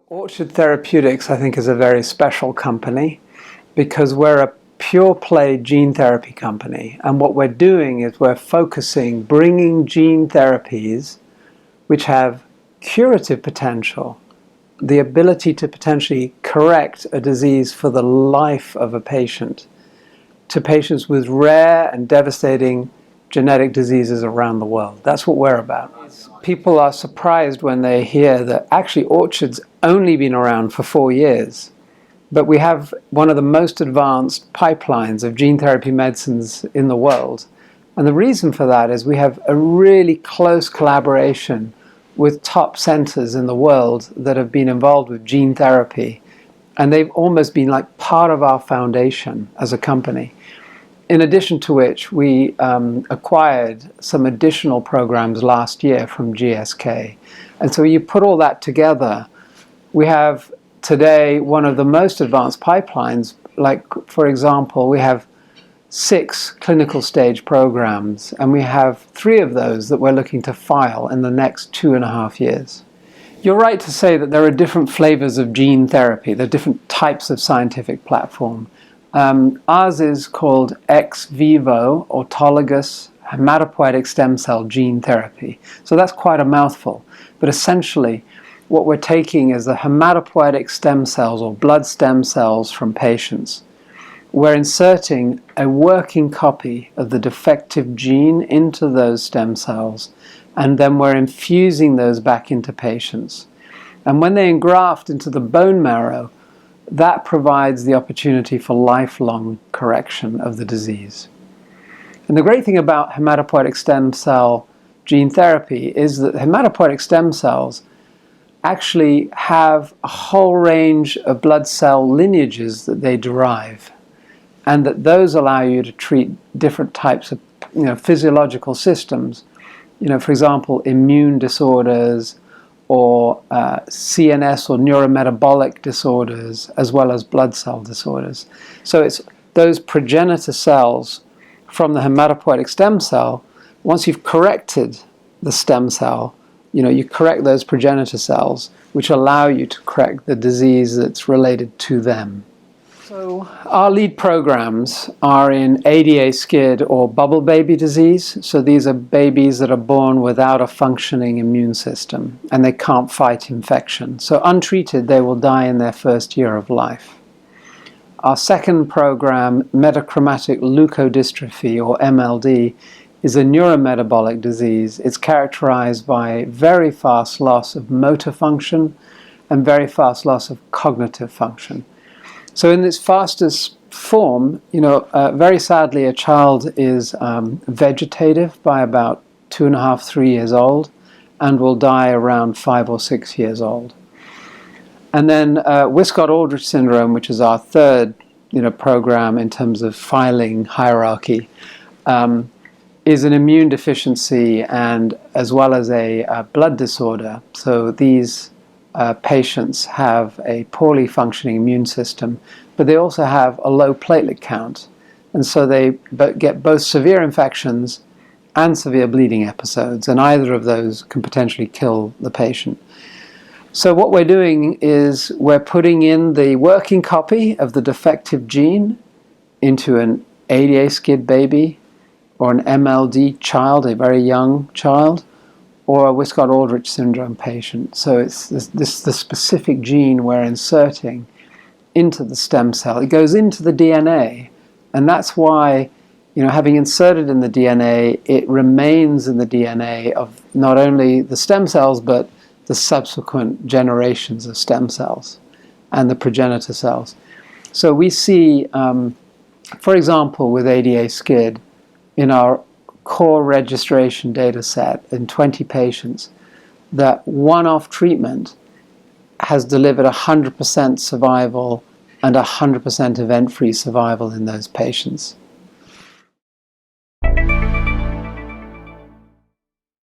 Orchard Therapeutics, I think, is a very special company because we're a pure play gene therapy company. And what we're doing is we're focusing, bringing gene therapies which have curative potential, the ability to potentially correct a disease for the life of a patient, to patients with rare and devastating genetic diseases around the world. That's what we're about. People are surprised when they hear that actually Orchard's only been around for 4 years, but we have one of the most advanced pipelines of gene therapy medicines in the world. And the reason for that is we have a really close collaboration with top centers in the world that have been involved with gene therapy, and they've almost been like part of our foundation as a company. In addition to which, we acquired some additional programs last year from GSK. And so you put all that together, we have today one of the most advanced pipelines. Like, for example, we have 6 clinical stage programs, and we have 3 of those that we're looking to file in the next 2.5 years. You're right to say that there are different flavors of gene therapy. There are different types of scientific platform. Ours is called ex vivo autologous hematopoietic stem cell gene therapy. So that's quite a mouthful. But essentially, what we're taking is the hematopoietic stem cells or blood stem cells from patients. We're inserting a working copy of the defective gene into those stem cells, and then we're infusing those back into patients. And when they engraft into the bone marrow, that provides the opportunity for lifelong correction of the disease. And the great thing about hematopoietic stem cell gene therapy is that hematopoietic stem cells actually have a whole range of blood cell lineages that they derive, and that those allow you to treat different types of physiological systems. For example, immune disorders, or CNS or neurometabolic disorders, as well as blood cell disorders. So it's those progenitor cells from the hematopoietic stem cell. Once you've corrected the stem cell, you correct those progenitor cells, which allow you to correct the disease that's related to them. So our lead programs are in ADA-SCID or bubble baby disease. So these are babies that are born without a functioning immune system, and they can't fight infection. So untreated, they will die in their first year of life. Our second program, metachromatic leukodystrophy or MLD, is a neurometabolic disease. It's characterized by very fast loss of motor function and very fast loss of cognitive function. So in its fastest form, very sadly, a child is vegetative by about 2.5, 3 years old, and will die around 5 or 6 years old. And then Wiskott-Aldrich syndrome, which is our third program in terms of filing hierarchy, is an immune deficiency and as well as a blood disorder. So these patients have a poorly functioning immune system, but they also have a low platelet count. And so they get both severe infections and severe bleeding episodes, and either of those can potentially kill the patient. So what we're doing is we're putting in the working copy of the defective gene into an ADA-SCID baby or an MLD child, a very young child, or a Wiskott-Aldrich syndrome patient. So it's the specific gene we're inserting into the stem cell. It goes into the DNA, and that's why, having inserted in the DNA, it remains in the DNA of not only the stem cells, but the subsequent generations of stem cells and the progenitor cells. So we see, for example, with ADA-SCID, in our core registration data set in 20 patients, that one-off treatment has delivered 100% survival and 100% event-free survival in those patients.